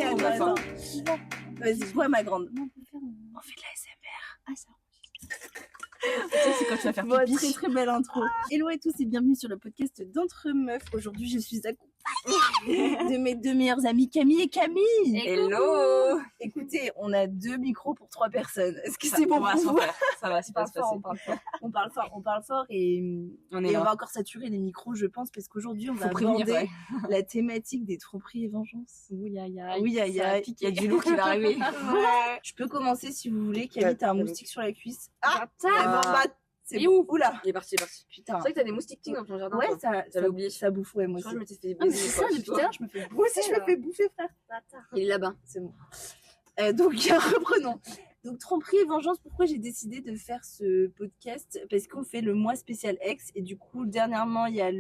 l'intro, bref. Hein. Vas-y, toi, ma grande. On fait de l'ASMR. Ah, ça. C'est quand tu vas faire Bon, pipi. très très belle intro. Hello à tous et bienvenue sur le podcast d'Entre Meufs. Aujourd'hui, je suis accompagnée de mes deux meilleures amies, Camille et Camille. Hello. Écoutez, on a 2 micros pour 3 personnes. Est-ce que c'est bon pour vous? Ça va, c'est pas se passer. On parle fort et on va encore saturer les micros, je pense, parce qu'aujourd'hui, on va aborder la thématique des tromperies et vengeances. Oui, il y a du lourd qui va arriver. Ouais. Je peux commencer si vous voulez. Camille, t'as un moustique sur la cuisse. Ah, c'est où? Oula. Il est parti. Putain. C'est vrai que t'as des moustiques dans ton jardin. Ouais, j'avais oublié. Ça bouffe, ouais, moi Je crois aussi. que je m'étais fait Ah, mais baiser. c'est ça, depuis tout à l'heure, je me fais bouffer. Moi aussi, je me fais bouffer, frère. Il est là-bas. C'est bon. Donc, reprenons. Donc, tromperie et vengeance, pourquoi j'ai décidé de faire ce podcast? Parce qu'on fait le mois spécial ex, et du coup, dernièrement, il y a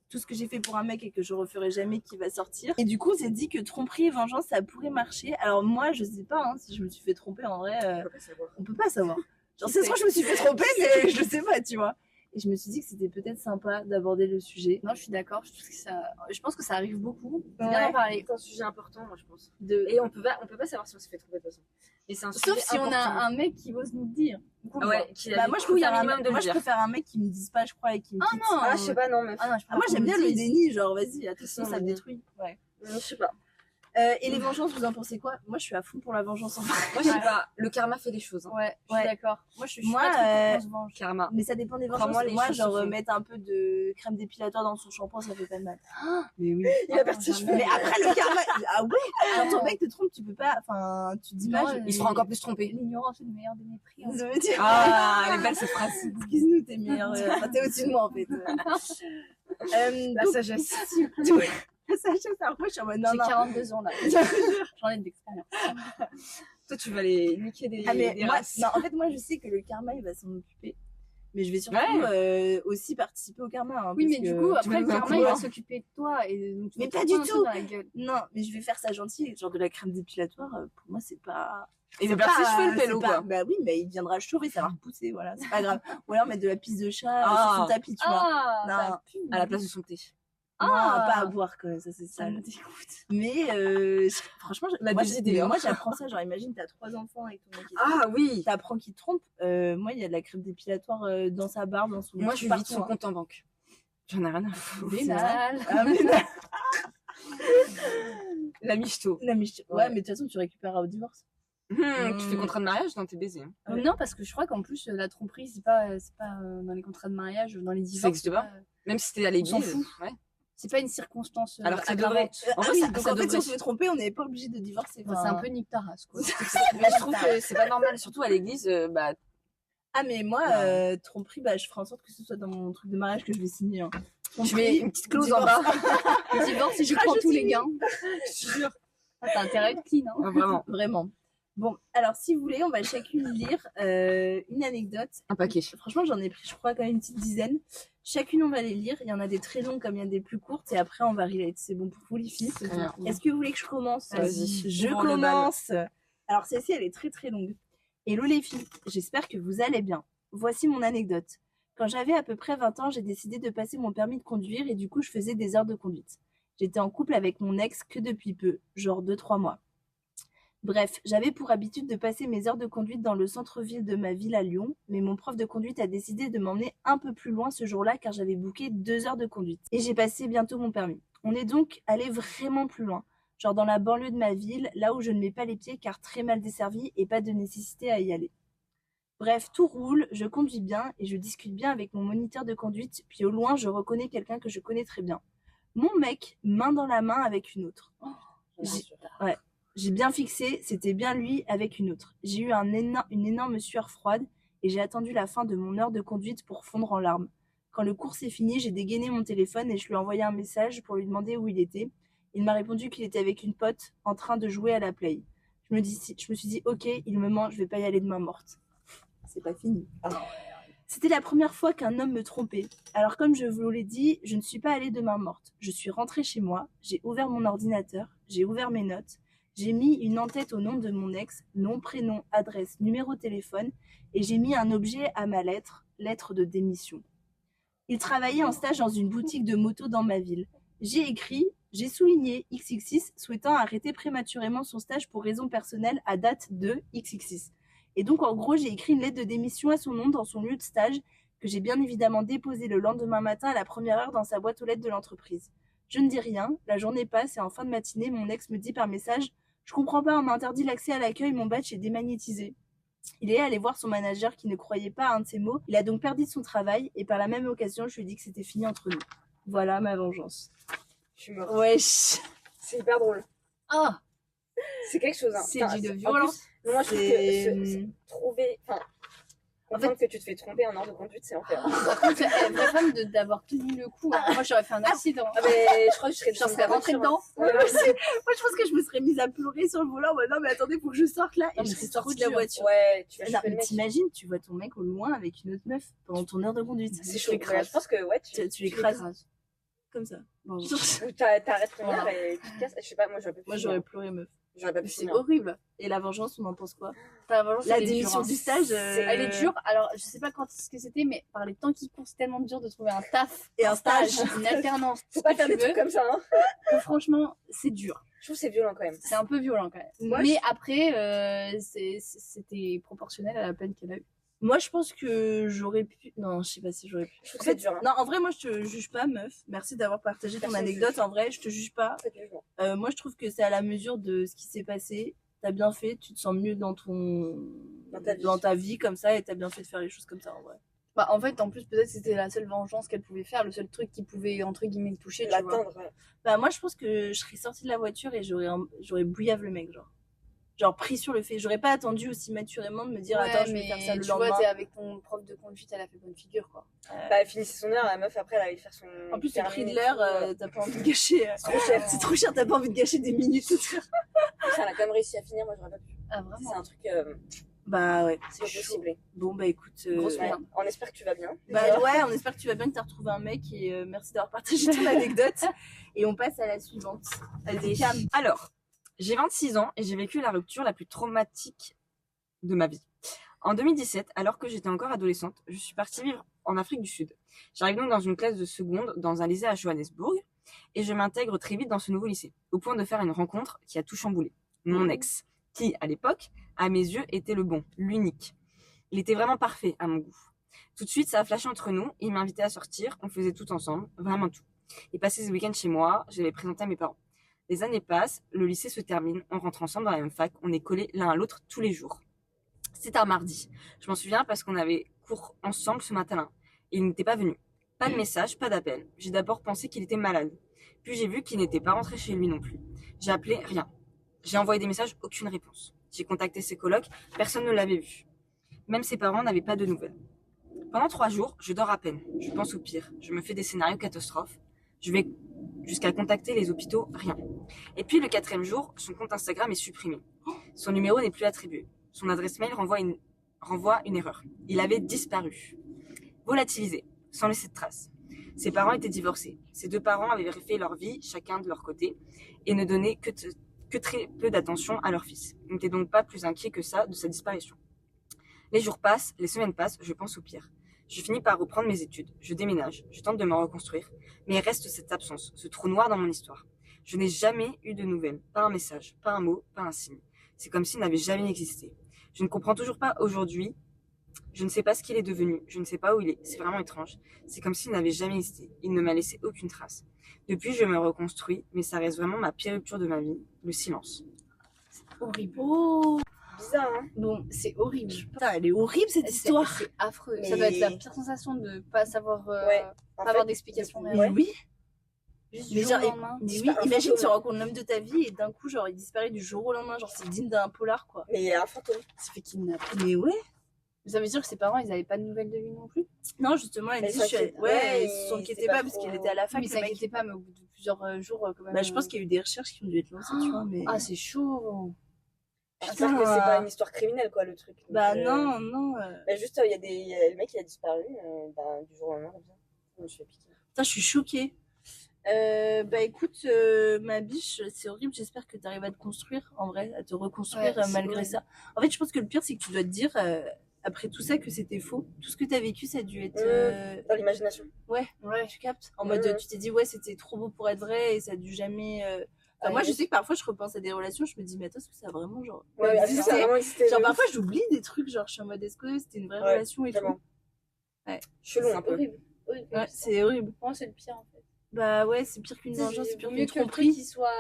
tout ce que j'ai fait pour un mec et que je referai jamais qui va sortir. Et du coup, on s'est dit que tromperie et vengeance, ça pourrait marcher. Alors moi, je sais pas si je me suis fait tromper, en vrai, on peut pas savoir. Genre, c'est sûr que je me suis fait tromper, mais je sais pas, tu vois. Et je me suis dit que c'était peut-être sympa d'aborder le sujet. Non, je suis d'accord. Je pense que ça arrive beaucoup. Ouais. C'est bien d'en parler. C'est un sujet important, moi, je pense. Et on peut pas savoir si on s'est fait tromper de toute façon. Mais c'est un sujet Sauf si on a important. un mec qui ose nous le dire. Ah ouais, qui a moi, du coup, il y a un minimum de moi, le je dire. préfère un mec qui me dise pas, je crois, et qui me quitte. non. Ah, je sais pas, non, meuf. Ah non, Moi, j'aime bien le déni, genre, vas-y, attention, Non, ça me mais- détruit. Ouais. Je sais pas. Et les vengeances, vous en pensez quoi? Moi, je suis à fond pour la vengeance en fait. Moi, je sais pas. Le karma fait des choses. Hein. Ouais, je Ouais. suis d'accord. Moi, je suis Moi, pas trop pour qu'on se venge. Karma. Mais ça dépend des vengeances. Crois-moi, les Moi, choses genre, se font. mettre un peu de crème dépilatoire dans son shampoing, ça fait pas de mal. Mais oui. Il a perdu ses cheveux. Mais après, le karma, ah ouais, quand ton mec te trompe, tu peux pas, enfin, tu dis pas, Non, Il se fera encore plus tromper. L'ignorance est le meilleur des mépris. hein. Ça veut dire, Ah, elle est belle cette phrase. excuse-nous, t'es meilleur, enfin, t'es au-dessus de moi, en fait. La Donc, sagesse. la sagesse, alors moi, je suis en mode, non, J'ai non. 42 ans là. J'en ai de l'expérience. Toi, tu vas les niquer des Ah, mais des moi, races. non, en fait, moi, je sais que le karma, il va s'en occuper. Mais je vais surtout aussi participer au karma. Hein, Oui, parce mais du que- coup, tu après, vas le nous karma, il va inclure. s'occuper de toi. Et donc, tu Mais vas pas te du prendre un tout. truc dans la gueule. Non, mais je vais faire ça gentil. Genre de la crème dépilatoire, pour moi, c'est pas. Il va perdre ses cheveux, le c'est pélo, pas- quoi. Bah oui, mais il viendra chauffer, ça va repousser, voilà, c'est pas grave. Ou alors mettre de la pisse de chat Ah. sur son tapis, tu vois. Ah, Non. ça pue. À la place de son thé. Non, Ah. pas à boire quand même, ça c'est Ça sale. me dégoûte. Mais franchement, On a moi, des idées, hein. moi j'apprends ça. Genre, imagine, t'as 3 enfants avec ton mec. Et tout. Ah oui. T'apprends qu'il te trompe. Moi, il y a de la crème dépilatoire dans sa barbe, dans son. Moi, je suis partout, vite son hein. compte en banque. J'en ai rien à foutre. Vénal. Ah, mais non. La michto. Non, mais ouais, mais de toute façon, tu récupéreras au divorce. Tu fais contrat de mariage dans tes baisers. Hein. Ouais. Non, parce que je crois qu'en plus, la tromperie, c'est pas dans les contrats de mariage, dans les divorces. existe pas. Même si t'es à l'église. On s'en fout. Ouais. C'est pas une circonstance Alors que ça aggravante. En Ah vrai, oui, ça donc ça en fait, si devrait. on se fait tromper, on n'est pas obligé de divorcer. Enfin, c'est un peu nique ta race, quoi. Mais je trouve que c'est pas normal, surtout à l'église. Bah, Ah, mais moi, tromperie, bah, je ferai en sorte que ce soit dans mon truc de mariage que je vais signer. Hein. tu mets une petite clause en bas. Le divorce, si je prends tous les gains. Je te jure. Ah, t'as intérêt à être clean, hein. Vraiment. Vraiment. Bon, alors si vous voulez, on va chacune lire une anecdote. Un paquet. Franchement, j'en ai pris, je crois, quand même une petite dizaine. Chacune, on va les lire. Il y en a des très longs comme il y en a des plus courtes. Et après, on va relate. C'est bon pour vous, les filles? Très bien. Est-ce que vous voulez que je commence? Vas-y. Je Ouvre le bal. commence. Alors, celle-ci, elle est très très longue. Hello les filles, j'espère que vous allez bien. Voici mon anecdote. Quand j'avais à peu près 20 ans, j'ai décidé de passer mon permis de conduire et du coup, je faisais des heures de conduite. J'étais en couple avec mon ex que depuis peu, genre 2-3 mois. Bref, j'avais pour habitude de passer mes heures de conduite dans le centre-ville de ma ville à Lyon, mais mon prof de conduite a décidé de m'emmener un peu plus loin ce jour-là car j'avais booké 2 heures de conduite. Et j'ai passé bientôt mon permis. On est donc allé vraiment plus loin, genre dans la banlieue de ma ville, là où je ne mets pas les pieds car très mal desservie et pas de nécessité à y aller. Bref, tout roule, je conduis bien et je discute bien avec mon moniteur de conduite, puis au loin je reconnais quelqu'un que je connais très bien. Mon mec, main dans la main avec une autre. J'ai bien fixé, c'était bien lui avec une autre. J'ai eu une énorme sueur froide et j'ai attendu la fin de mon heure de conduite pour fondre en larmes. Quand le cours s'est fini, j'ai dégainé mon téléphone et je lui ai envoyé un message pour lui demander où il était. Il m'a répondu qu'il était avec une pote en train de jouer à la play. Je me suis dit, ok, il me ment, je vais pas y aller de main morte. C'est pas fini. C'était la première fois qu'un homme me trompait. Alors comme je vous l'ai dit, je ne suis pas allée de main morte. Je suis rentrée chez moi, j'ai ouvert mon ordinateur, j'ai ouvert mes notes, j'ai mis une en-tête au nom de mon ex, nom, prénom, adresse, numéro de téléphone, et j'ai mis un objet à ma lettre de démission. Il travaillait en stage dans une boutique de moto dans ma ville. J'ai écrit J'ai souligné XXX souhaitant arrêter prématurément son stage pour raisons personnelles à date de XXX. Et donc, en gros, j'ai écrit une lettre de démission à son nom dans son lieu de stage que j'ai bien évidemment déposée le lendemain matin à la première heure dans sa boîte aux lettres de l'entreprise. Je ne dis rien, la journée passe et en fin de matinée, mon ex me dit par message « Je comprends pas, on m'a interdit l'accès à l'accueil, mon badge est démagnétisé ». Il est allé voir son manager qui ne croyait pas à un de ses mots. Il a donc perdu son travail et par la même occasion, je lui ai dit que c'était fini entre nous. Voilà ma vengeance. Je suis morte. Wesh. C'est hyper drôle. Ah, C'est quelque chose. Hein. c'est Enfin, d'une en violence. plus, moi, je trouve que trouver. Enfin, En comprendre que tu te fais tromper en heure de conduite, c'est enfer. Par contre, vraie femme d'avoir tenu le coup. Hein. Moi, j'aurais fait un accident. Ah, mais je crois que je serais J'en serais rentrée dedans. Ouais, Moi, je pense que je me serais mise à pleurer sur le volant. Non, mais attendez, faut que je sorte là. Et Non, je mais serais c'est sortie de trop la dur. voiture. Ouais, tu vas Non, choper mais le mec. t'imagines, tu vois ton mec au loin avec une autre meuf pendant ton heure de conduite. C'est chaud. l'écrases. Ouais, je pense que ouais, Tu l'écrases comme ça. Bon. ou t'arrêtes ton Voilà. heure et tu te casses. Je sais pas, moi j'aurais pas pu. Moi, finir. j'aurais pleuré, meuf. J'aurais pas pu. C'est finir. horrible. Et la vengeance, on en pense quoi? La vengeance, La elle est dure, démission hein. du stage. Elle est dure. Alors, je sais pas quand est-ce que c'était, mais par les temps qui courent, c'est tellement dur de trouver un taf, Et un stage. une alternance, Faut ce pas que faire tu des trucs veux, comme ça. Hein. que franchement, c'est dur. Je trouve que c'est violent quand même. C'est un peu violent quand même. Moi, Mais après, c'était proportionnel à la peine qu'elle a eue. Moi, je pense que j'aurais pu. Non, je sais pas si j'aurais pu. Je trouve En que c'est fait, dur. Hein. non, en vrai, moi, je te juge pas, meuf. Merci d'avoir partagé ton Personne anecdote. juge. En vrai, je te juge pas. Pas du jugement. Moi, je trouve que c'est à la mesure de ce qui s'est passé. T'as bien fait, tu te sens mieux dans ta vie comme ça, et t'as bien fait de faire les choses comme ça, en vrai. Bah, en fait, en plus, peut-être que c'était la seule vengeance qu'elle pouvait faire, le seul truc qui pouvait, entre guillemets, le toucher, tu vois. L'attendre. Ouais. Bah, moi, je pense que je serais sortie de la voiture et j'aurais bouillave le mec, genre. Genre, pris sur le fait. J'aurais pas attendu aussi maturément de me dire, Ouais, attends, je vais mais faire ça le tu lendemain. vois, t'es avec ton prof de conduite, elle a fait bonne figure, quoi. Bah, elle finissait son heure, la meuf après, elle allait faire son. En plus, le permis prix de et l'heure, tout, t'as pas envie de gâcher. C'est trop cher. C'est trop cher, t'as pas envie de gâcher des minutes. Ça, elle a quand même réussi à finir, moi j'aurais pas pu. Ah, C'est vraiment. un truc. Bah ouais. C'est pas possible. Bon, bah écoute. Grosse Ouais. merde. On espère que tu vas bien. Bah déjà. ouais, on espère que tu vas bien, que t'as retrouvé un mec et merci d'avoir partagé ton anecdote. Et on passe à la suivante. Allez, Cam. Alors, j'ai 26 ans et j'ai vécu la rupture la plus traumatique de ma vie. En 2017, alors que j'étais encore adolescente, je suis partie vivre en Afrique du Sud. J'arrive donc dans une classe de seconde dans un lycée à Johannesburg et je m'intègre très vite dans ce nouveau lycée, au point de faire une rencontre qui a tout chamboulé. Mon ex, qui, à l'époque, à mes yeux, était le bon, l'unique. Il était vraiment parfait à mon goût. Tout de suite, ça a flashé entre nous, il m'a invité à sortir, on faisait tout ensemble, vraiment tout. Il passait ce week-end chez moi, je l'avais présenté à mes parents. Les années passent, le lycée se termine, on rentre ensemble dans la même fac, on est collés l'un à l'autre tous les jours. C'était un mardi. Je m'en souviens parce qu'on avait cours ensemble ce matin-là. Il n'était pas venu. Pas de message, pas d'appel. J'ai d'abord pensé qu'il était malade. Puis j'ai vu qu'il n'était pas rentré chez lui non plus. J'ai appelé, rien. J'ai envoyé des messages, aucune réponse. J'ai contacté ses colocs, personne ne l'avait vu. Même ses parents n'avaient pas de nouvelles. Pendant 3 jours, je dors à peine. Je pense au pire. Je me fais des scénarios catastrophes. Je vais jusqu'à contacter les hôpitaux, rien. Et puis le 4e jour, son compte Instagram est supprimé. Son numéro n'est plus attribué. Son adresse mail renvoie une erreur. Il avait disparu. Volatilisé, sans laisser de traces. Ses parents étaient divorcés. Ses 2 parents avaient refait leur vie, chacun de leur côté, et ne donnaient que très peu d'attention à leur fils. Ils n'étaient donc pas plus inquiets que ça de sa disparition. Les jours passent, les semaines passent, je pense au pire. Je finis par reprendre mes études, je déménage, je tente de me reconstruire, mais il reste cette absence, ce trou noir dans mon histoire. Je n'ai jamais eu de nouvelles, pas un message, pas un mot, pas un signe. C'est comme s'il n'avait jamais existé. Je ne comprends toujours pas aujourd'hui, je ne sais pas ce qu'il est devenu, je ne sais pas où il est, c'est vraiment étrange. C'est comme s'il n'avait jamais existé, il ne m'a laissé aucune trace. Depuis, je me reconstruis, mais ça reste vraiment ma pire rupture de ma vie, le silence. Horrible. Oh, Bizarre, hein. Bon, c'est horrible. putain, elle est horrible cette histoire. C'est affreux. Mais- Ça doit être la pire sensation de pas savoir, Ouais. En pas avoir fait, d'explication. ouais. réelle. Mais oui. Juste Mais du jour genre, au lendemain. Mais oui, Disparaît un imagine tu fantôme. rencontres l'homme de ta vie et d'un coup, genre, il disparaît du jour au lendemain. Genre, c'est digne d'un polar, quoi. Mais il y a un fantôme. Il s'est fait kidnapper. Mais ouais. Ça veut dire que ses parents, ils avaient pas de nouvelles de lui non plus. Non, justement, elle Mais dit, ils s'inquiètent. ouais, ils Ouais, se sont inquiétés c'est pas pas parce trop- qu'il était à la fac. Mais ils le mec. s'inquiétaient pas, mais au bout de plusieurs jours, quand même. Bah, je pense qu'il y a eu des recherches qui ont dû être lancées, tu vois, mais. Ah, c'est chaud. J'espère que c'est pas une histoire criminelle, quoi, le truc. Donc, Bah, non, non. Bah, juste, il y a le mec qui a disparu, bah, du jour au lendemain, comme ça. Je me suis fait piquer. Putain, je suis choquée. Bah écoute, ma biche, c'est horrible. J'espère que tu arrives à te construire, en vrai, à te reconstruire Ouais, c'est malgré horrible. ça. En fait, je pense que le pire, c'est que tu dois te dire, après tout ça que c'était faux. Tout ce que t'as vécu, ça a dû être... Dans l'imagination. Ouais, tu captes. En mode, Mhm. tu t'es dit, ouais, c'était trop beau pour être vrai et ça a dû jamais... Enfin, moi, je sais que parfois, je repense à des relations, je me dis, mais attends, est-ce que ça a vraiment, genre, existé ça a vraiment existé. Genre, parfois, j'oublie des trucs, genre, je suis en mode, est-ce que c'était une vraie relation et vraiment. tout. Ouais. Chelou un C'est peu. horrible. Ouais, c'est horrible. Pour moi, c'est le pire en fait. Bah ouais, c'est pire qu'une vengeance, c'est pire mieux qu'une que le truc tromperie. il soit.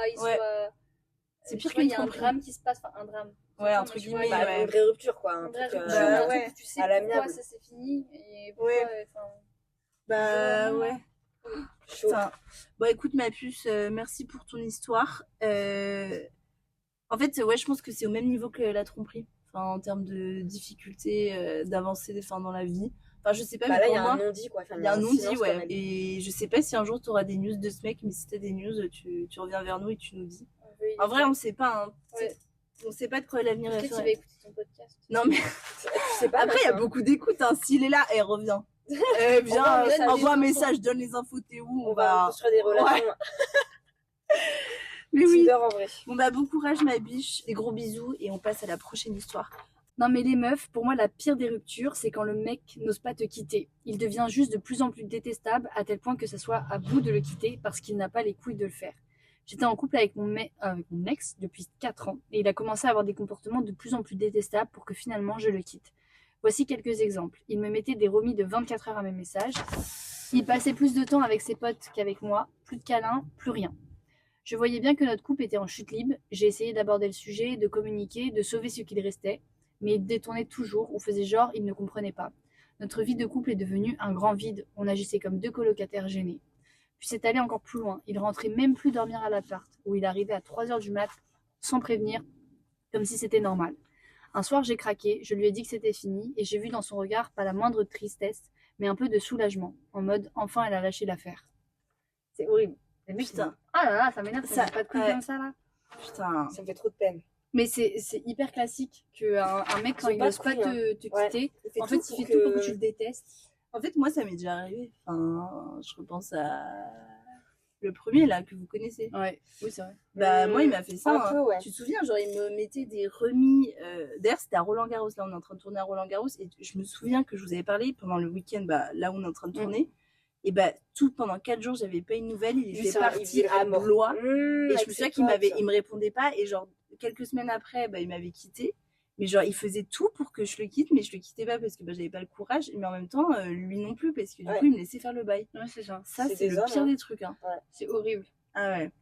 C'est pire tu vois, il qu'une y a un tromperie. drame qui se passe, enfin un drame. Ouais, Enfin, entre tu vois, guillemets, il y a ouais. Une vraie rupture, quoi. Un une vraie truc, rupture, bah un ouais. truc où tu sais À pourquoi l'amiable. ça s'est fini et pourquoi. Ouais. Enfin, Bah vraiment. ouais. chaud. Putain. Bon, écoute, ma puce, merci pour ton histoire. En fait, ouais, je pense que c'est au même niveau que la tromperie. Enfin, en termes de difficulté d'avancer dans la vie. Enfin, je sais pas, Bah mais là, il pour y a moi, un non-dit, quoi. Enfin, il y a un non-dit, silence, ouais. quand même. Et je sais pas si un jour tu auras des news de ce mec, mais si t'as des news, tu reviens vers nous et tu nous dis. En vrai, on sait pas, hein. Ouais. On sait pas de quoi l'avenir est Peut-être qu'il va fait. écouter ton podcast. Non, mais Tu sais pas. après, il y a mec, hein. beaucoup d'écoutes, hein. S'il est là, reviens. Viens, Envoie un message. envoie un message, donne les infos, t'es où, On va construire des relations. Mais oui. Tinder en vrai. Bon bah bon courage ma biche, des gros bisous et on passe à la prochaine histoire. Non mais les meufs, pour moi la pire des ruptures, c'est quand le mec n'ose pas te quitter. Il devient juste de plus en plus détestable à tel point que ça soit à bout de le quitter parce qu'il n'a pas les couilles de le faire. J'étais en couple avec mon ex depuis 4 ans et il a commencé à avoir des comportements de plus en plus détestables pour que finalement je le quitte. Voici quelques exemples. Il me mettait des remis de 24 heures à mes messages. Il passait plus de temps avec ses potes qu'avec moi. Plus de câlins, plus rien. Je voyais bien que notre couple était en chute libre. J'ai essayé d'aborder le sujet, de communiquer, de sauver ce qu'il restait. Mais il détournait toujours ou faisait genre il ne comprenait pas. Notre vie de couple est devenue un grand vide. On agissait comme deux colocataires gênés. Puis c'est allé encore plus loin. Il rentrait même plus dormir à l'appart, où il arrivait à 3h du mat, sans prévenir, comme si c'était normal. Un soir, j'ai craqué, je lui ai dit que c'était fini, et j'ai vu dans son regard pas la moindre tristesse, mais un peu de soulagement, en mode enfin elle a lâché l'affaire. C'est horrible. Putain. Ah là là, ça m'énerve, ça Ça- n'a pas de couilles ouais. comme ça là. Putain. Ça me fait trop de peine. Mais c'est hyper classique qu'un mec, quand Ils ont il pas n'ose de pas couilles, te Ouais. quitter, Il en fait, il fait tout pour que tu le détestes. En fait moi ça m'est déjà arrivé. Enfin, je repense à le premier là que vous connaissez. Ouais, oui, c'est vrai. Bah moi il m'a fait ça. Un peu, ouais. Tu te souviens, genre il me mettait des remis. D'ailleurs c'était à Roland Garros, là on est en train de tourner à Roland Garros et je me souviens que je vous avais parlé pendant le week-end, bah là où on est en train de tourner. Et bah tout pendant 4 jours j'avais pas une nouvelle, il était parti à Blois. Et je me souviens qu'il me répondait pas et genre quelques semaines après bah il m'avait quitté. Mais genre il faisait tout pour que je le quitte, mais je le quittais pas parce que bah, j'avais pas le courage, mais en même temps lui non plus parce que du coup il me laissait faire le bail. Ouais, c'est ça. Ça C'est c'est des le hommes, pire hein. des trucs hein. C'est horrible. Ah ouais.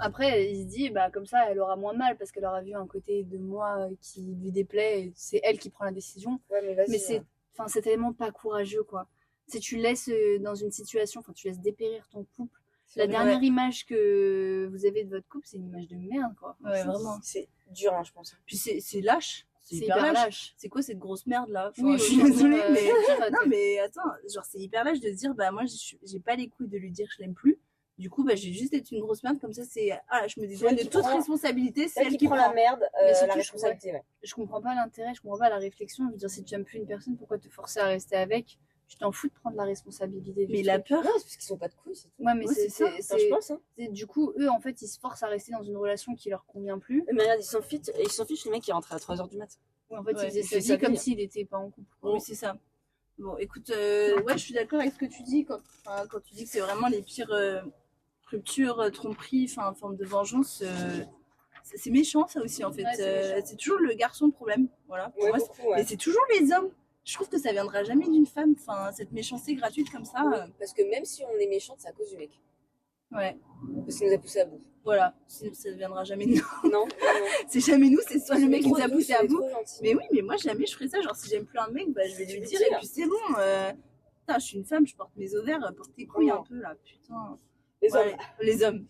Après, il se dit, bah, comme ça, elle aura moins de mal parce qu'elle aura vu un côté de moi qui lui déplaît et c'est elle qui prend la décision. Ouais, mais vas-y. Mais c'est tellement pas courageux, quoi. Si tu laisses dans une situation, enfin, tu laisses dépérir ton couple. La dernière image que vous avez de votre couple, c'est une image de merde, quoi. Ouais, vraiment. C'est dur, hein, je pense. Puis c'est lâche. C'est hyper lâche. C'est quoi cette grosse merde là? Enfin, Oui, je suis oui, désolée, mais. dire, Non, mais attends, genre c'est hyper lâche de se dire, bah moi j'ai pas les couilles de lui dire que je l'aime plus. Du coup, bah j'ai juste été une grosse merde, comme ça c'est. Ah, je me dédouane de qui toute prend- responsabilité, c'est Celle elle qui qui prend la merde, Mais la surtout, responsabilité, ouais. je comprends pas l'intérêt, je comprends pas la réflexion. Je veux dire, si tu aimes plus une personne, pourquoi te forcer à rester avec? Tu t'en fous de prendre la responsabilité du Mais la truc. peur, Non, c'est parce qu'ils sont pas de couilles, c'est tout. Ouais, mais Ouais, c'est ça. Enfin, je pense, hein. du coup, eux, en fait, ils se forcent à rester dans une relation qui leur convient plus. Mais regarde, ils s'en fichent, le mec qui rentre à 3h du mat. Ouais, en fait, Ouais, il faisait il sa fait vie sa comme vie. s'il était pas en couple. oui, c'est ça. Bon, écoute, ouais, je suis d'accord avec ce que tu dis quand tu dis que c'est vraiment les pires ruptures, tromperies, enfin, forme de vengeance. C'est méchant ça aussi en fait. Ouais, c'est méchant. C'est toujours le garçon le problème. Voilà. Pour Ouais, moi, beaucoup, ouais. mais c'est toujours les hommes. Je trouve que ça viendra jamais d'une femme. Enfin, cette méchanceté gratuite comme ça. Oui, parce que même si on est méchante, c'est à cause du mec. Ouais. Parce qu'il nous a poussé à bout. Voilà. Ça viendra jamais de nous. Non, C'est jamais nous. C'est soit le mec qui nous a trop poussé douce, à elle est bout. trop gentille. Mais oui, mais moi jamais je ferais ça. Genre si j'aime plus un mec, bah je vais Tu lui lui dire dis, et puis c'est bon. Putain, je suis une femme, je porte mes ovaires, porte tes couilles un peu là. Putain. Les Bon, hommes. allez, les hommes.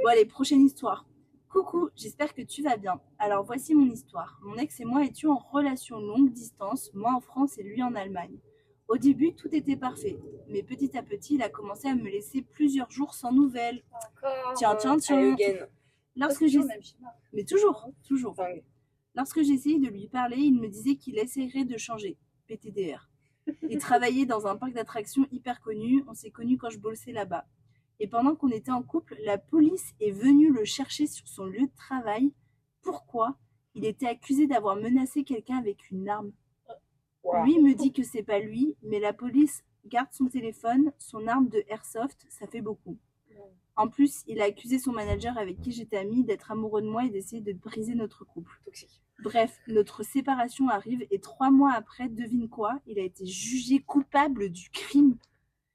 Bon allez, prochaine histoire. Coucou, j'espère que tu vas bien. Alors voici mon histoire. Mon ex et moi étions en relation longue distance, moi en France et lui en Allemagne. Au début, tout était parfait, mais petit à petit, il a commencé à me laisser plusieurs jours sans nouvelles. Encore. Tiens, Allez, Eugen. Lorsque j'ai... même schéma. Mais toujours. Enfin, Lorsque j'essayais de lui parler, il me disait qu'il essaierait de changer. PTDR. Il travaillait dans un parc d'attractions hyper connu. On s'est connus quand je bossais là-bas. Et pendant qu'on était en couple, la police est venue le chercher sur son lieu de travail. Pourquoi? Il était accusé d'avoir menacé quelqu'un avec une arme. Wow. Lui me dit que c'est pas lui, mais la police garde son téléphone, son arme de airsoft, ça fait beaucoup. En plus, il a accusé son manager avec qui j'étais amie d'être amoureux de moi et d'essayer de briser notre couple. Toxique. Bref, notre séparation arrive et 3 mois après, devine quoi, il a été jugé coupable du crime.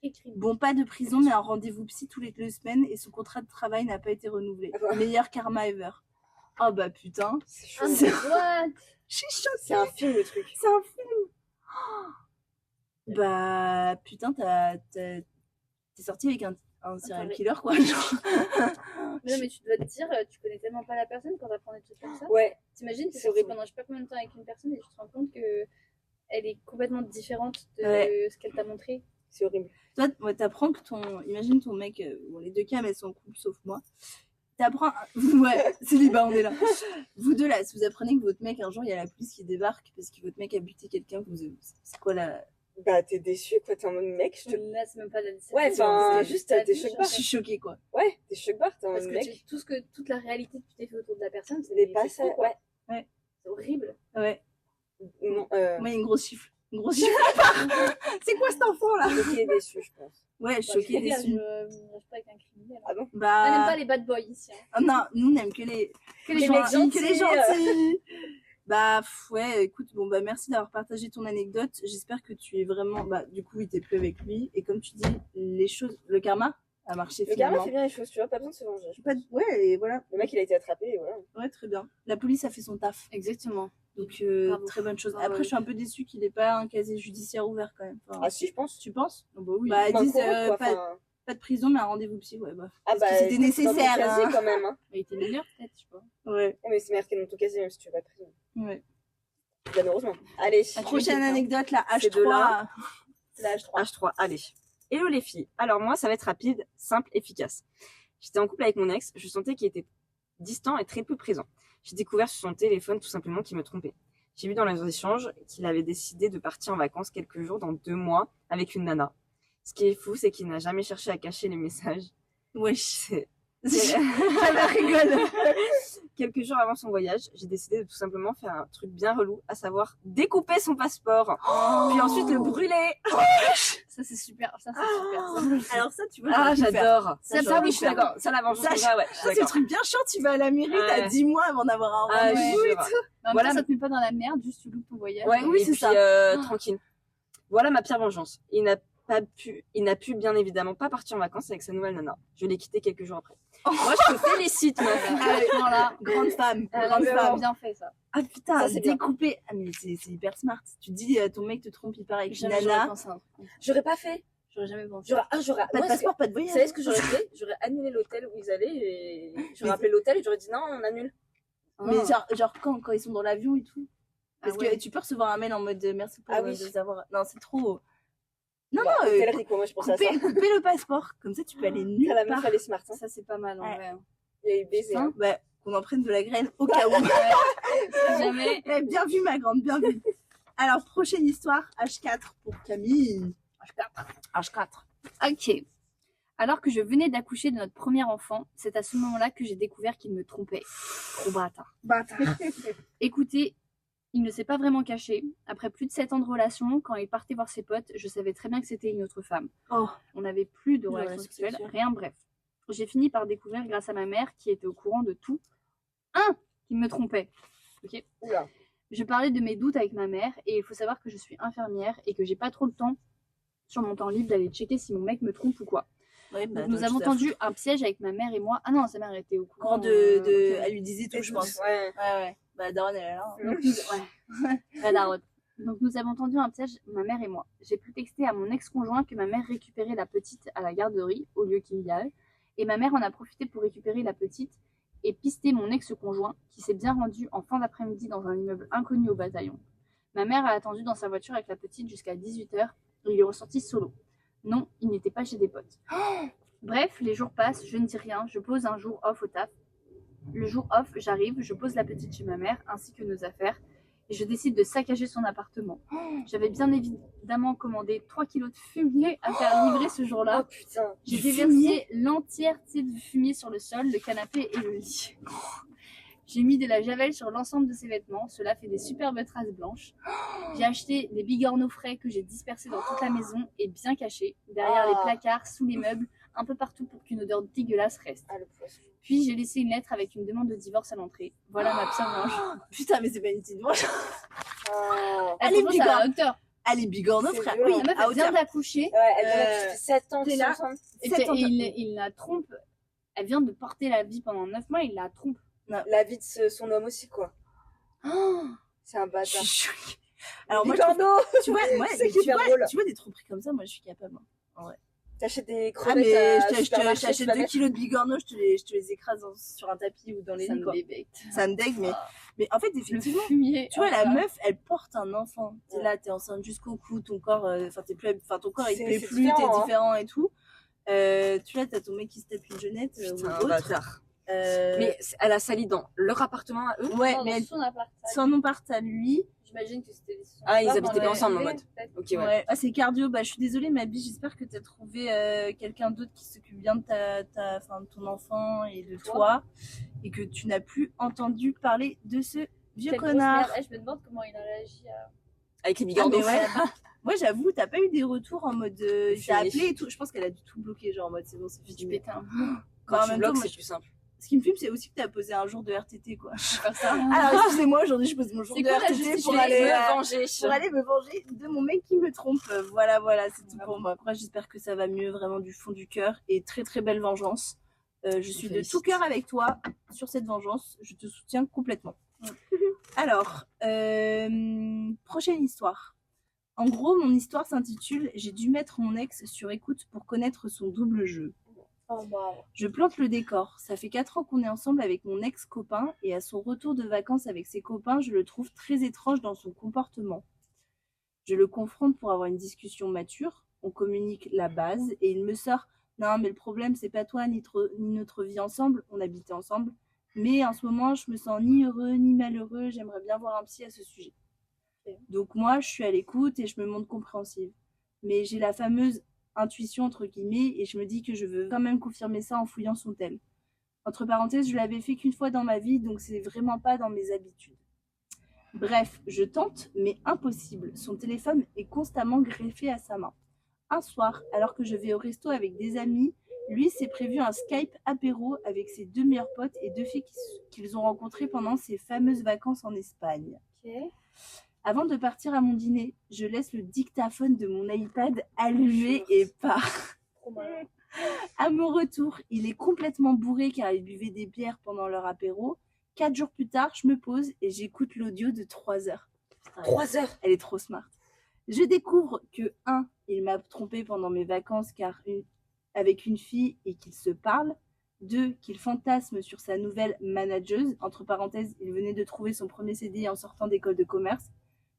Écrit. Bon, pas de prison, mais un rendez-vous psy tous les 2 semaines et son contrat de travail n'a pas été renouvelé. Meilleur karma ever. Oh bah putain. C'est chaud. Ah, mais what? Je suis choquée. C'est un film le truc. C'est un film. Oh. Bah putain, t'es sorti avec un serial killer quoi. Genre. Mais non, mais tu dois te dire, tu connais tellement pas la personne quand t'apprends des trucs comme ça. Ouais. T'imagines, t'es C'est sorti horrible. pendant je sais pas combien de temps avec une personne et tu te rends compte que elle est complètement différente de Ouais. ce qu'elle t'a montré. C'est horrible. Toi, ouais, t'apprends que imagine ton mec, bon, les 2 cas, mais elles sont en couple sauf moi. T'apprends, ouais, célibat, on est là. Vous deux là, si vous apprenez que votre mec, un jour, il y a la police qui débarque parce que votre mec a buté quelqu'un, c'est quoi la. Bah, t'es déçu, quoi. T'es en mode mec, je te. Là, c'est même pas de la déception. Ouais, enfin, c'est juste, la t'es vie, choqué. genre. Je suis choquée quoi. Ouais, t'es choc barre, t'es en Parce mode que mec. toute la réalité que tu t'es fait autour de la personne, Ce n'est pas c'est ça, faux, quoi. ouais. C'est horrible. Ouais. Non, Moi, il y a une grosse chiffle. Une grosse chiffle. C'est quoi cet enfant là? qui est déçu, je pense. Ouais, Bah, choquée, je déçue. me reste pas avec un criminel. Ah bon? On n'aime Bah. pas les bad boys ici. Hein. Ah non, nous, on n'aime que les Que gentils, que les gentils. gentils. Bah ouais, écoute, bon bah merci d'avoir partagé ton anecdote. J'espère que tu es vraiment, bah du coup, il t'est plus avec lui. Et comme tu dis, les choses, le karma a marché Le karma finalement. fait bien les choses, tu vois, pas besoin de se venger. Pas de- Ouais, et voilà. Le mec, il a été attrapé, et voilà. Ouais, très bien. La police a fait son taf. Exactement. Donc Bravo. très bonne chose. Bravo. Après, je suis un peu déçue qu'il n'ait pas un casier judiciaire ouvert quand même. Enfin, Ah si, je pense. tu penses? Oh, bah oui. Bah ils Enfin, disent courant, quoi, pas, enfin. pas de prison, mais un rendez-vous psy. Ouais, bah. Ah Parce bah, que c'était écoute, c'est dans ton nécessaire. casier Hein. quand même, hein. Mais il était mineur peut-être, je sais pas. Ouais. Ouais, mais c'est marqué dans ton casier, même si tu vas pas de prison. Ouais. Bien heureusement. Allez. Prochaine anecdote, la C'est de H3. là. C'est la H3. H3, allez. Hello les filles. Alors moi, ça va être rapide, simple, efficace. J'étais en couple avec mon ex, je sentais qu'il était distant et très peu présent. J'ai découvert sur son téléphone tout simplement qu'il me trompait. J'ai vu dans les échanges qu'il avait décidé de partir en vacances quelques jours dans 2 mois avec une nana. Ce qui est fou, c'est qu'il n'a jamais cherché à cacher les messages. Wesh. C'est- Elle rigole. Quelques jours avant son voyage, j'ai décidé de tout simplement faire un truc bien relou, à savoir découper son passeport, puis ensuite le brûler. Ça c'est super. Ça c'est super. Ça. Alors ça, tu vois, Ah, j'aurais pu faire. j'adore. Ça, Ça, j'aurais oui, pu je suis faire. d'accord. Ça, la vengeance, Ça, comme ça, ouais, je suis Ça, c'est un d'accord. truc bien chiant, tu vas à la mairie, t'as Ouais. 10 mois avant d'avoir un Ah, rendez-vous je et sais tout. pas. En même Voilà. temps, ça te met pas dans la merde, juste tu loupes ton voyage. Ouais, Oui, et c'est puis, ça. tranquille. Voilà ma pire vengeance. Il n'a pu bien évidemment pas partir en vacances avec sa nouvelle nana. Je l'ai quitté quelques jours après. Moi, je te félicite, meuf. Ah, voilà. Grande femme, Elle a grande vraiment femme. bien fait ça. Ah putain, Ça, c'est bien. découper. Ah mais c'est hyper smart. Tu te dis, ton mec te trompe, il part avec une Jamais j'aurais nana. pensé à un truc. J'aurais pas fait. J'aurais jamais pensé. J'aurais. Pas de Moi, passeport, pas de Vous voyage. savez ce que j'aurais fait? J'aurais annulé l'hôtel où ils allaient et j'aurais Mais appelé l'hôtel et j'aurais dit non, on annule. Mais Ah. genre quand ils sont dans l'avion et tout. Parce Ah ouais. que tu peux recevoir un mail en mode merci pour Ah oui. de savoir. Non, c'est trop. Non, Bah, non, hôtel Rico, moi je pensais à ça. couper le passeport. Comme ça, tu peux aller nulle Ah, la meuf, part. elle est smart. Hein. Ça c'est pas mal en Ouais. vrai. Il y a eu baiser. Hein. Bah, qu'on en prenne de la graine au cas où. Si jamais. Eh, bien vu, ma grande, bien vu. Alors, prochaine histoire, H4 pour Camille. H4. Ok. Alors que je venais d'accoucher de notre premier enfant, c'est à ce moment-là que j'ai découvert qu'il me trompait. Trop bâtard. Écoutez, il ne s'est pas vraiment caché. Après plus de 7 ans de relation, quand il partait voir ses potes, je savais très bien que c'était une autre femme. Oh. On n'avait plus de Une relation relation sexuelle, sexuelle. rien, bref. J'ai fini par découvrir grâce à ma mère qui était au courant de tout. Qu'il me trompait. Ok. Oula. Je parlais de mes doutes avec ma mère et il faut savoir que je suis infirmière et que j'ai pas trop le temps sur mon temps libre d'aller checker si mon mec me trompe ou quoi. Ouais, bah, Donc, nous avons tendu un piège avec ma mère et moi. Ah non, sa mère était au courant. Grand ok. elle lui disait tout, Et je pense. Ouais. Ouais. Bah, Daron, elle est là. Donc, ouais. La daronne. Donc nous avons tendu un piège, ma mère et moi. J'ai pu texter à mon ex-conjoint que ma mère récupérait la petite à la garderie au lieu qu'il y aille. Et ma mère en a profité pour récupérer la petite et pister mon ex-conjoint qui s'est bien rendu en fin d'après-midi dans un immeuble inconnu au bataillon. Ma mère a attendu dans sa voiture avec la petite jusqu'à 18h et il est ressorti solo. Non, il n'était pas chez des potes. Bref, les jours passent, je ne dis rien, je pose un jour off au taf. Le jour off, j'arrive, je pose la petite chez ma mère ainsi que nos affaires et je décide de saccager son appartement. J'avais bien évidemment commandé 3 kilos de fumier à faire livrer ce Oh jour-là. putain. J'ai Du déversé l'entièreté du fumier sur le sol, le canapé et le lit. J'ai mis de la javel sur l'ensemble de ses vêtements. Cela fait des superbes traces blanches. J'ai acheté des bigorneaux frais que j'ai dispersés dans toute la maison et bien cachés, derrière les placards, sous les meubles, un peu partout pour qu'une odeur dégueulasse reste. Ah, le poisson. Puis j'ai laissé une lettre avec une demande de divorce à l'entrée. Voilà ma pire vengeance. Putain, mais c'est pas une petite vengeance. Oh. Elle Allez, commence à la hauteur. Allez, bigorneau, C'est frère. violent. Oui, La meuf, à elle vient hauteur. d'accoucher. Ouais, elle Euh, fait 7 ans t'es qu'ils là. sont ensemble. Et, 7 ans. il la trompe. Elle vient de porter la vie pendant 9 mois, il la trompe. La vie de son homme aussi, quoi. C'est un Je bâtard. suis choquée. Alors, moi, je trouve- Bigorneau. tu vois, moi, C'est hyper drôle. tu vois des tromperies comme ça, moi, je suis capable. T'achètes des Ah, crevettes mais à je supermarché, tu t'achète vas 2 mettre- kilos de bigorneau, je te les écrase sur un tapis ou dans les Ça lits, me quoi. débecte. Ça me dégue, mais en fait, Le effectivement, fumier. tu vois, oh la là. meuf, elle porte un enfant. T'es Ouais. là, t'es enceinte jusqu'au cou, ton corps, ton corps, il te C'est- plaît c'est plus, t'es différent, hein. différent et tout. Tu vois, t'as ton mec qui se tape une jeunette ou Putain, autre. bâtard. Euh, Mais elle a sali dans leur appartement à eux. ouais, Non, mais dans son appart. son nom part à lui. J'imagine que c'était son Ah, ils appart, habitaient dans pas la ensemble, en LV, mode. peut-être. Ok, Ouais. ouais. Ah, c'est cardio. Bah, je suis désolée, ma bille. J'espère que t'as trouvé quelqu'un d'autre qui s'occupe bien de de ton enfant et de toi. Et que tu n'as plus entendu parler de ce vieux Quelle grosse connard. merde. Eh, je me demande comment il a réagi à... Avec les Ah, bigorneaux. mais ouais. Moi, j'avoue, t'as pas eu des retours en mode. Il t'a Fini. appelé et tout. Je pense qu'elle a du tout bloqué, genre en mode c'est bon, c'est J'ai fini. pété un Quand Bah, en tu même bloques, temps, moi, c'est plus simple. Ce qui me fume, c'est aussi que t'as posé un jour de RTT, quoi. Je vais faire ça. Alors, excusez-moi, aujourd'hui, je pose mon jour C'est de quoi la RTT pour justification aller, me venger. pour aller me venger de mon mec qui me trompe. Voilà, c'est tout pour moi. Après, j'espère que ça va mieux, vraiment du fond du cœur. Et très, très belle vengeance. Je suis de félicite. tout cœur avec toi sur cette vengeance. Je te soutiens complètement. Alors, prochaine histoire. En gros, mon histoire s'intitule « J'ai dû mettre mon ex sur écoute pour connaître son double jeu ». Oh, bah. Je plante le décor. Ça fait 4 ans qu'on est ensemble avec mon ex-copain et à son retour de vacances avec ses copains, je le trouve très étrange dans son comportement. Je le confronte pour avoir une discussion mature. On communique la base et il me sort « Non, mais le problème, c'est pas toi ni notre vie ensemble. On habitait ensemble. Mais en ce moment, je me sens ni heureux ni malheureux. J'aimerais bien voir un psy à ce sujet. » Donc moi, je suis à l'écoute et je me montre compréhensive. Mais j'ai la fameuse intuition entre guillemets et je me dis que je veux quand même confirmer ça en fouillant son tel. Entre parenthèses, je l'avais fait qu'une fois dans ma vie, donc c'est vraiment pas dans mes habitudes. Bref, je tente, mais impossible. Son téléphone est constamment greffé à sa main. Un soir, alors que je vais au resto avec des amis, lui s'est prévu un Skype apéro avec ses 2 meilleurs potes et 2 filles qu'ils ont rencontrées pendant ses fameuses vacances en Espagne. Ok. Avant de partir à mon dîner, je laisse le dictaphone de mon iPad allumé et pars. Trop mal. À mon retour, il est complètement bourré car il buvait des bières pendant leur apéro. 4 jours plus tard, je me pose et j'écoute l'audio de 3 heures. Putain, 3 heures. elle est trop smart. Je découvre que 1, il m'a trompé pendant mes vacances avec une fille et qu'ils se parlent. 2, qu'il fantasme sur sa nouvelle manageuse. Entre parenthèses, il venait de trouver son premier CDI en sortant d'école de commerce.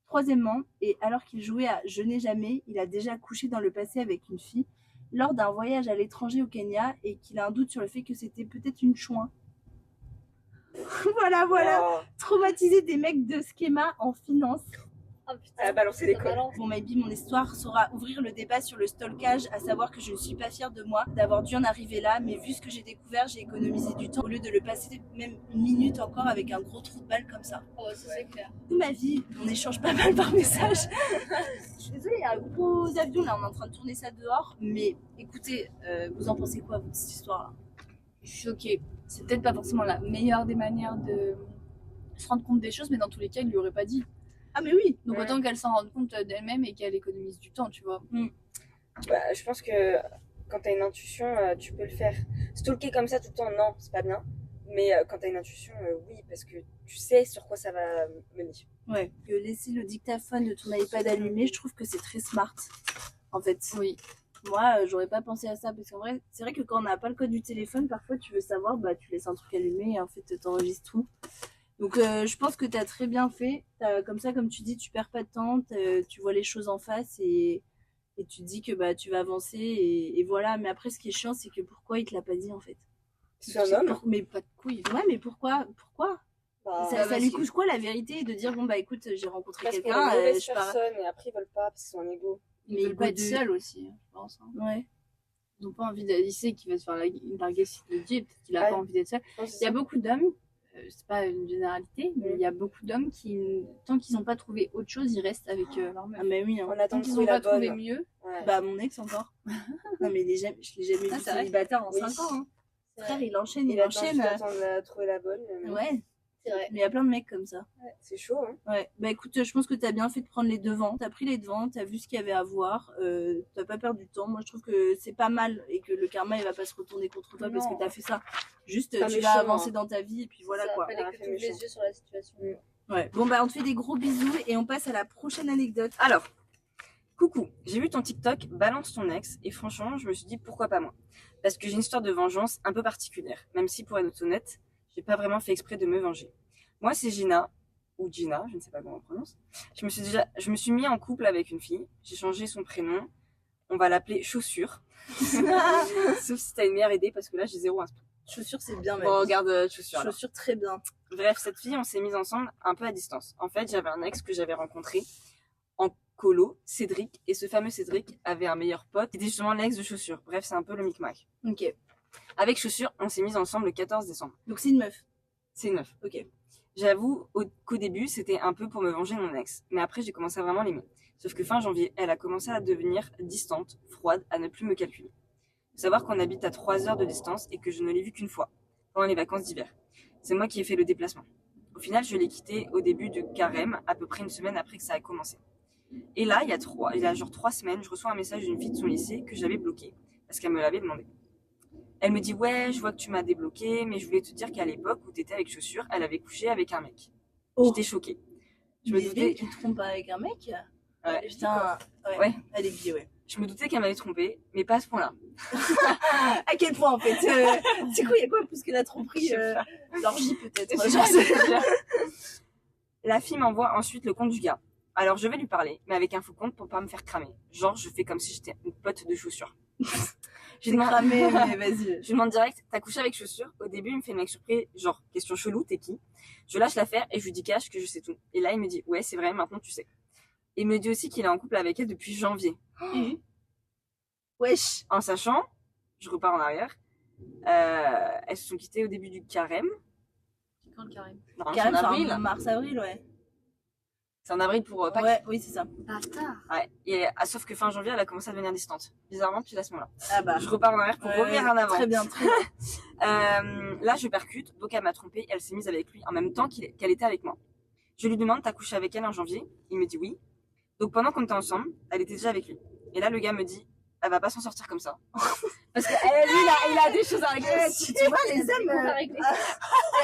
Troisièmement, et alors qu'il jouait à Je n'ai jamais, il a déjà couché dans le passé avec une fille lors d'un voyage à l'étranger au Kenya et qu'il a un doute sur le fait que c'était peut-être une chouin. voilà. Oh. Traumatiser des mecs de schéma en finance. Ah putain. Elle a balancé l'école. Ça balance. Bon, maybe mon histoire saura ouvrir le débat sur le stalkage, à savoir que je ne suis pas fière de moi d'avoir dû en arriver là, mais vu ce que j'ai découvert, j'ai économisé du temps au lieu de le passer même une minute encore avec un gros trou de balle comme ça. Oh, ça c'est clair. Toute ma vie, on échange pas mal par message. Je suis désolée, il y a un gros avion là, on est en train de tourner ça dehors, mais écoutez, vous en pensez quoi, vous, de cette histoire-là? Je suis choquée. C'est peut-être pas forcément la meilleure des manières de se rendre compte des choses, mais dans tous les cas, il lui aurait pas dit. Ah, mais oui! Donc Ouais. autant qu'elle s'en rende compte d'elle-même et qu'elle économise du temps, tu vois. Bah, je pense que quand t'as une intuition, tu peux le faire. Stalker comme ça tout le temps, non, c'est pas bien. Mais quand t'as une intuition, oui, parce que tu sais sur quoi ça va mener. Ouais. Laisser le dictaphone de ton iPad allumé, je trouve que c'est très smart, en fait. Oui. Moi, j'aurais pas pensé à ça, parce qu'en vrai, c'est vrai que quand on n'a pas le code du téléphone, parfois tu veux savoir, bah tu laisses un truc allumé et en fait t'enregistres tout. Donc je pense que t'as très bien fait. Comme ça, comme tu dis, tu perds pas de temps, tu vois les choses en face et tu te dis que bah tu vas avancer et voilà. Mais après, ce qui est chiant, c'est que pourquoi il te l'a pas dit en fait? C'est un homme. Mais Pas de couilles. ouais, mais pourquoi? Bah, Ça parce lui que- coûte quoi la vérité de dire bon bah écoute, j'ai rencontré parce qu'elle est quelqu'un, une mauvaise je pars. personne et après ils veulent pas parce qu'ils sont en égo. Ils Mais veulent le pas goût être de- seuls aussi, je pense. Hein. Ouais. Ils n'ont pas envie d'aller, il sait qu'il va se faire larguer s'il le dit, et peut-être qu'il a Ouais. pas envie d'être seul. Je pense que Il y a beaucoup d'hommes c'est pas une généralité, mais il y a beaucoup d'hommes qui, tant qu'ils n'ont pas trouvé autre chose, ils restent avec leur meuf. Ah, mais oui, hein. On attend Tant de qu'ils trouver n'ont la pas trouvé bonne. mieux. Ouais. Bah, mon ex encore. Non, mais je l'ai jamais Ah, vu c'est vrai. célibataire en Oui. 5 ans. Hein. C'est Frère, vrai. il enchaîne, Il il attend enchaîne. juste attendre de trouver la bonne. Ouais, C'est vrai. mais il y a plein de mecs comme ça. C'est chaud, hein. Ouais, bah écoute, je pense que t'as bien fait de prendre les devants. T'as pris les devants, t'as vu ce qu'il y avait à voir. T'as pas perdu de temps. Moi, je trouve que c'est pas mal et que le karma, il va pas se retourner contre toi parce Non. que t'as fait ça. Juste, Pas tu méchant, vas avancer hein. dans ta vie et puis voilà Ça quoi. fallait Ah, que fait tu ouvres méchant. les yeux sur la situation. Ouais. Bon, bah on te fait des gros bisous et on passe à la prochaine anecdote. Alors, coucou, j'ai vu ton TikTok, balance ton ex, et franchement, je me suis dit pourquoi pas moi. Parce que j'ai une histoire de vengeance un peu particulière, même si pour être honnête, j'ai pas vraiment fait exprès de me venger. Moi, c'est Gina, ou Gina, je ne sais pas comment on prononce. Je me suis mis en couple avec une fille, j'ai changé son prénom, on va l'appeler Chaussure. Sauf si t'as une meilleure idée, parce que là, j'ai zéro inspi. Chaussures, c'est bien, mec. Bon, regarde Chaussure. alors. Chaussures, très bien. Bref, cette fille, on s'est mis ensemble un peu à distance. En fait, j'avais un ex que j'avais rencontré en colo, Cédric, et ce fameux Cédric avait un meilleur pote, qui était justement l'ex de Chaussure. Bref, c'est un peu le micmac. Ok. Avec Chaussure, on s'est mis ensemble le 14 décembre. Donc c'est une meuf. C'est une meuf. Ok. J'avoue qu'au début, c'était un peu pour me venger de mon ex. Mais après, j'ai commencé à vraiment l'aimer. Sauf que fin janvier, elle a commencé à devenir distante, froide, à ne plus me calculer. Faut savoir qu'on habite à 3 heures de distance et que je ne l'ai vue qu'une fois, pendant les vacances d'hiver. C'est moi qui ai fait le déplacement. Au final, je l'ai quittée au début de carême, à peu près une semaine après que ça a commencé. Et là, il y a genre 3 semaines, je reçois un message d'une fille de son lycée que j'avais bloquée, parce qu'elle me l'avait demandé. Elle me dit « Ouais, je vois que tu m'as débloqué, mais je voulais te dire qu'à l'époque où t'étais avec Chaussure, elle avait couché avec un mec. » Oh. J'étais choquée. Je me doutais... Tu te trompes pas avec un mec? Ouais. Putain. Ouais. Elle est vie, ouais. Je me doutais qu'elle m'avait trompée, mais pas à ce point-là. À quel point en fait c'est quoi, il y a quoi plus que la tromperie? L'orgie peut-être. La fille m'envoie ensuite le compte du gars. Alors je vais lui parler, mais avec un faux compte pour pas me faire cramer. Genre, je fais comme si j'étais une pote de Chaussure. Je J'ai lui demande- cramé, mais vas-y. Je lui demande direct, t'as couché avec Chaussure? Au début, il me fait le mec surpris, genre, question chelou, t'es qui? Je lâche l'affaire et je lui dis cash que je sais tout. Et là, il me dit, ouais, c'est vrai, maintenant tu sais. Il me dit aussi qu'il est en couple avec elle depuis janvier. Wesh. En sachant, je repars en arrière, elles se sont quittées au début du carême. C'est quand le carême? Non, c'est Carrément, en avril. enfin, mars-avril, ouais. C'est en avril pour Pâques. Ouais, oui, c'est ça. Bâtard. Ouais. Et, sauf que fin janvier, elle a commencé à devenir distante. Bizarrement, puis à ce moment-là. Ah bah. Je repars en arrière pour Ouais, revenir en avant. Très bien, très bien. Là, je percute, donc elle m'a trompée, elle s'est mise avec lui en même temps qu'elle était avec moi. Je lui demande, t'as couché avec elle en janvier? Il me dit oui. Donc pendant qu'on était ensemble, elle était déjà avec lui. Et là, le gars me dit, elle va pas s'en sortir comme ça. Parce que lui, il a des choses à régler. Tu vois, les hommes,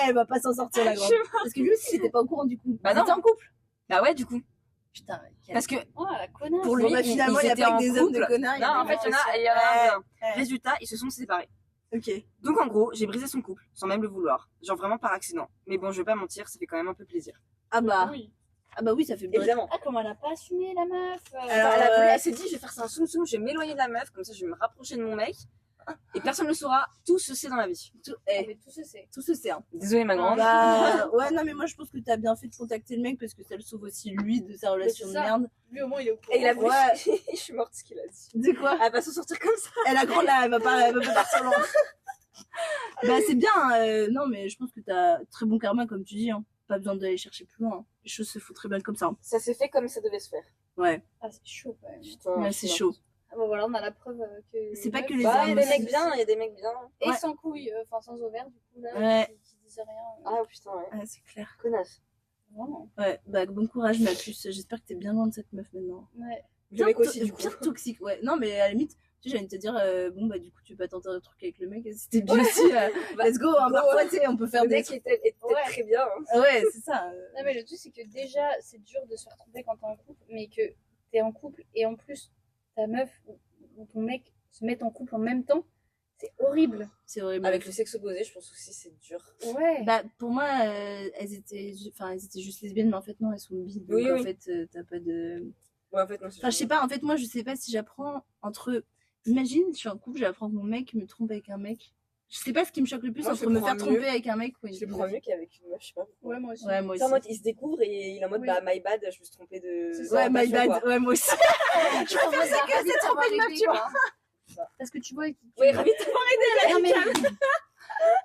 elle va pas s'en sortir la grande. Parce que lui aussi, il était pas au courant du coup. Bah Ils non. étaient en couple. Bah ouais, du coup. Putain, Parce que Oh la connasse. pour lui, Bon, bah, finalement, il y a étaient pas en que des hommes de couple. connards. Non, en fait, il y en a un. Ouais. Résultat, ils se sont séparés. Ok. Donc en gros, j'ai brisé son couple, sans même le vouloir. Genre vraiment par accident. Mais bon, je vais pas mentir, ça fait quand même un peu plaisir. Ah bah. Oui. Ah bah oui, ça fait bien. Évidemment. Ah, comment elle a pas assumé la meuf Alors, Elle s'est dit, je vais faire ça un soum-soum, je vais m'éloigner de la meuf, comme ça je vais me rapprocher de mon mec. Et personne ne le saura, tout se sait dans la vie. Tout, mais tout ça c'est. tout se sait. Hein. Désolée ma grande. Bah, ouais, non, mais moi je pense que t'as bien fait de contacter le mec parce que ça le sauve aussi lui de sa relation de c'est ça. merde. Lui au moins il est au courant. Et il a voulu. Ouais. Je suis morte ce qu'il a dit. Tu sais quoi? Elle va s'en sortir comme ça. Elle a grande là, elle va pas partir loin. Bah, c'est bien. Non, mais je pense que t'as très bon karma, comme tu dis. Hein. Pas besoin d'aller chercher plus loin. Hein. Les choses se font très bien comme ça. Hein. Ça s'est fait comme ça devait se faire. Ouais, Ah, c'est chaud quand même. Putain, ouais c'est chaud. Ah, bah voilà, on a la preuve que. C'est pas que les Bah, il y a hommes des aussi. mecs bien, il y a des mecs bien. Et Ouais. sans couilles, enfin sans ovaire du coup là. Ouais. Qui disaient rien. Ah putain, ouais. Ouais, c'est clair. Connasse. Vraiment. Ouais, bah bon courage ma puce. J'espère que t'es bien loin de cette meuf maintenant. Ouais. Le mec aussi, du coup. Bien toxique, ouais. Non, mais à la limite, tu sais, j'allais te dire, bon, bah du coup, tu peux pas tenter un truc avec le mec. C'était bien aussi. Let's go, hein, go, parfois, ouais. tu sais, on peut faire Le des mec trucs. était Ouais. très bien. Hein. Ouais, c'est ça. Non mais le truc c'est que déjà c'est dur de se faire tromper quand t'es en couple, mais que t'es en couple et en plus ta meuf ou ton mec se mettent en couple en même temps, c'est horrible. C'est horrible. Avec le sexe opposé, je pense aussi c'est dur. Ouais. Bah, pour moi, elles étaient juste lesbiennes, mais en fait, non, elles sont bi. Donc, Oui, en oui. fait, t'as pas de. Ouais, en fait, non, c'est Enfin, je sais pas, en fait, moi, je sais pas si j'apprends entre. Imagine, je suis en couple, j'apprends que mon mec me trompe avec un mec. Je sais pas ce qui me choque le plus Moi, je entre me le faire prends tromper mieux. avec un mec ou une Je le meuf. prends mieux qu'avec une meuf, je sais pas. Ouais moi aussi. Ouais, moi C'est en aussi. mode, il se découvre et il est en mode, Oui. bah, my bad, je me suis trompée de. C'est ça. Ouais, my d'orientation, bad. quoi. Ouais, moi aussi. Je préfère ça que c'est tromper une meuf, tu vois. Parce que tu vois. Oui, ravi de t'avoir aidé, Non, mais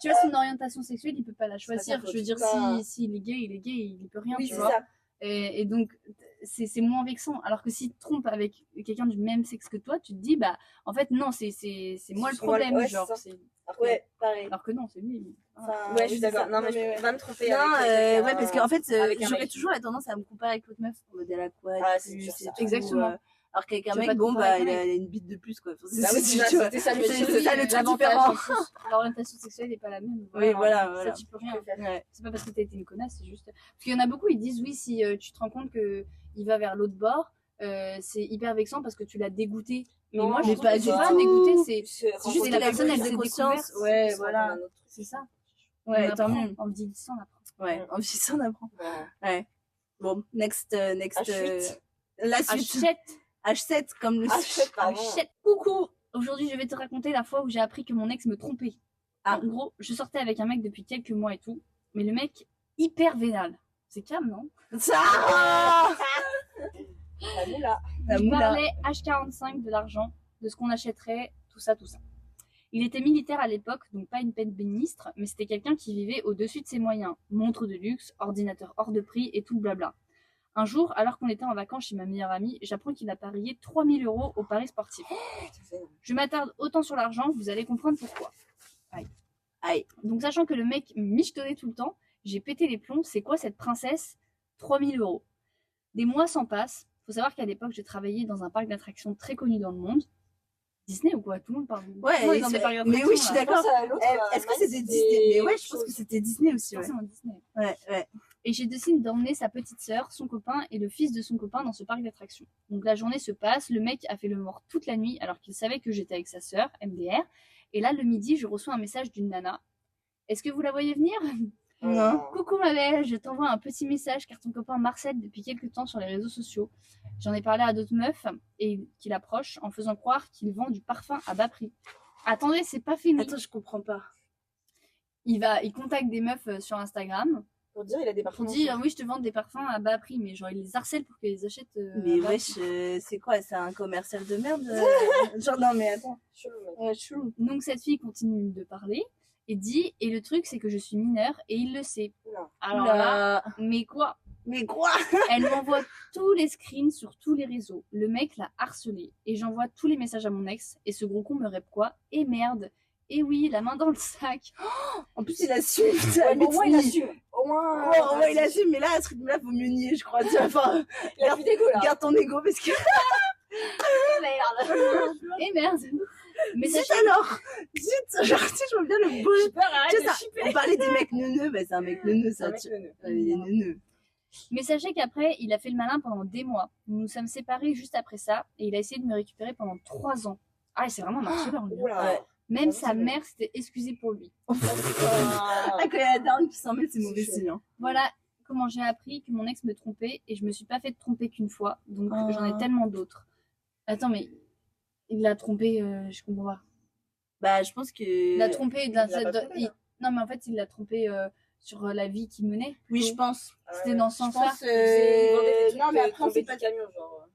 tu vois, son orientation sexuelle, il peut pas la C'est pas choisir. sa faute, Je veux dire, pas- si il est gay, il peut rien, Oui, tu c'est vois. ça. Et donc, c'est moins vexant. Alors que s'il te trompe avec quelqu'un du même sexe que toi, tu te dis, bah, en fait, non, c'est moi le C'est moi le- problème. ouais, genre, c'est ça. c'est- Ouais, pareil. Alors que non, c'est lui. Enfin, Ouais, je oui, suis c'est d'accord. ça. Non, mais je ouais. peux pas me tromper Non, avec quelqu'un. ouais, parce qu'en fait, avec un j'aurais mec. toujours la tendance à me comparer avec l'autre meuf en mode elle a quoi Ah, de c'est plus sûr, et ça. tout, Exactement. alors qu'avec un Tu veux mec, pas te bon, comparer bah, avec un il mec. a une bite de plus, quoi. Enfin, Bah oui, tu c'est vois. c'était ça le C'est truc. ça, le truc L'avantage, différent. c'est juste, l'orientation sexuelle n'est pas la même. Oui, voilà, Ça, voilà. tu peux rien. Ouais. C'est pas parce que t'as été une connasse, c'est juste. Parce qu'il y en a beaucoup, ils disent oui, si tu te rends compte que il va vers l'autre bord, c'est hyper vexant parce que tu l'as dégoûté. Mais Non, moi, je mais trouve pas que c'est du pas tout. dégoûté, c'est C'est juste que que la la personne, elle prise s'est de conscience. découverte. Ouais, C'est voilà. un autre truc. c'est ça. Ouais, On tant apprend, mieux. en vieillissant, on apprend. Ouais, en vieillissant, on apprend. Ouais. Ouais. Bon, next. H8. La suite. Hachette, H7, comme le H7, pardon. hachette. Coucou. Aujourd'hui, je vais te raconter la fois où j'ai appris que mon ex me trompait. Ah. En gros, je sortais avec un mec depuis quelques mois et tout, mais le mec hyper vénal. C'est calme, non? Ça La moula. La Je moula. parlais H45 de l'argent, de ce qu'on achèterait, tout ça, tout ça. Il était militaire à l'époque, donc pas une peine ministre, mais c'était quelqu'un qui vivait au-dessus de ses moyens. Montre de luxe, ordinateur hors de prix et tout le blabla. Un jour, alors qu'on était en vacances chez ma meilleure amie, j'apprends qu'il a parié 3000 € au pari sportif. Je m'attarde autant sur l'argent, vous allez comprendre pourquoi. Aïe. Donc sachant que le mec michetonnait tout le temps, j'ai pété les plombs, c'est quoi cette princesse? 3000 €. Des mois s'en passent. Faut savoir qu'à l'époque, je travaillais dans un parc d'attractions très connu dans le monde. Disney ou quoi? Tout le monde parle. Tout le monde est dans des parcs mais oui, je d'attractions, suis là. d'accord. Est-ce que c'était Disney? Mais ouais, je pense que c'était Disney aussi, ouais. Forcément Disney. Ouais, ouais. Et j'ai décidé d'emmener sa petite sœur, son copain et le fils de son copain dans ce parc d'attractions. Donc la journée se passe, le mec a fait le mort toute la nuit alors qu'il savait que j'étais avec sa sœur, MDR. Et là, le midi, je reçois un message d'une nana. Est-ce que vous la voyez venir? Non. Coucou ma belle, je t'envoie un petit message car ton copain Marcel depuis quelques temps sur les réseaux sociaux. J'en ai parlé à d'autres meufs et qu'il approche en faisant croire qu'il vend du parfum à bas prix. Attendez, c'est pas fini. Attends, je comprends pas. Il contacte des meufs sur Instagram Pour dire, il a des pour parfums. dire oui, je te vends des parfums à bas prix, mais genre il les harcèle pour qu'ils les achètent. Mais à bas wesh, prix. c'est quoi? C'est un commercial de merde? Genre, non, mais attends. Chelou, mec. Ouais, chelou. Donc cette fille continue de parler et dit et le truc c'est que je suis mineure et il le sait. Oula. Alors là, mais quoi? Mais quoi? Elle m'envoie tous les screens sur tous les réseaux. Le mec l'a harcelé. Et j'envoie tous les messages à mon ex. Et ce gros con me rép quoi? Et merde. Et oui, la main dans le sac. En plus, il assume. Putain, Au moins, il mais assume. Au moins. Oh, ouais, il assume, mais là, à ce rythme-là, faut mieux nier, je crois. Tu vois, enfin, Il a plus d'égo là. garde ton ego parce que. Et merde. Mais Zut sachez, alors! Zut! Genre, tu sais, je vois bien le beau. J'ai peur, arrête Tu sais, de ça, chipper. on parlait des mecs neuneux, bah, c'est un mec neuneux, C'est un ça. mec neuneux. Il est neuneux. mais sachez qu'après, il a fait le malin pendant des mois. Nous nous sommes séparés juste après ça. Et il a essayé de me récupérer pendant 3 ans. Ah, c'est vraiment un harceleur, lui. Oula. Ouais. Même ça sa me- mère s'était excusée pour lui. Ah, quand il y a la daronne qui s'en mêle, c'est mauvais C'est signe. Hein. Voilà comment j'ai appris que mon ex me trompait. Et je me suis pas fait tromper qu'une fois. Donc Ah. j'en ai tellement d'autres. Attends, mais il l'a trompé, je comprends pas. Bah, je pense que. Il l'a trompé. Il l'a pas trompé, là. Non, mais en fait, il l'a trompé sur la vie qu'il menait. Oui, je pense. C'était dans ce Je sens-là. pense. Il vendait des trucs, Non, mais après, on tombés sait pas. du camion, genre.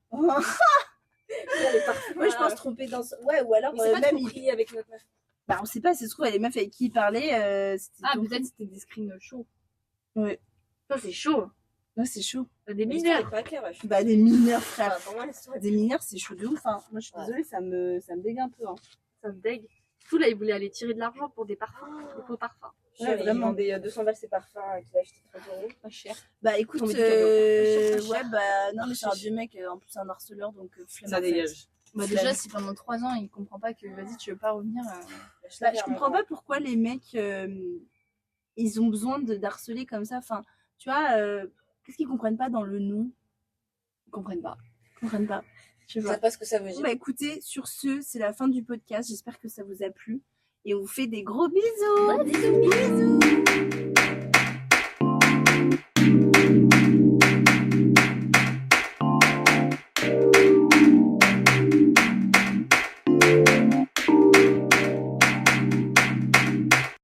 Ouais, je pense tromper dans. Ouais, ou alors Il s'est pas même. trop pris avec notre meuf. Bah, on sait pas, c'est se trouve, les meufs avec qui il parlait. C'était Ah, donc- peut-être c'était des screens chauds. Ouais. Ça, c'est chaud. Ouais, c'est chaud. Des L'histoire mineurs. est pas claire, wesh. Bah, des mineurs, frère. Enfin, pour moi, l'histoire est Des mineurs, c'est chaud de ouf. Hein. Moi, je suis Ouais. désolée, ça me dégue un peu. Hein. Ça me dégue. Tout là, il voulait aller tirer de l'argent pour des parfums. Des faux parfums. Ouais, vraiment. Il vendait 200 balles ses parfums qu'il a acheté 30 €. Pas cher. Bah, écoute, Tombé du camion. ouais, bah, non, mais c'est un vieux mec, en plus, un harceleur, donc flemme. Ça en fait. dégage. Bah, déjà, si pendant 3 ans, il comprend pas que vas-y, tu veux pas revenir. Bah, je comprends pas pourquoi les mecs, ils ont besoin d'harceler comme ça. Enfin, tu vois, qu'est-ce qu'ils comprennent pas dans le nom? Ils comprennent pas. Ils comprennent pas. Je sais Je pas. sais pas ce que ça veut dire. Bah, écoutez, sur ce, c'est la fin du podcast. J'espère que ça vous a plu. Et on vous fait des gros bisous. Bisous.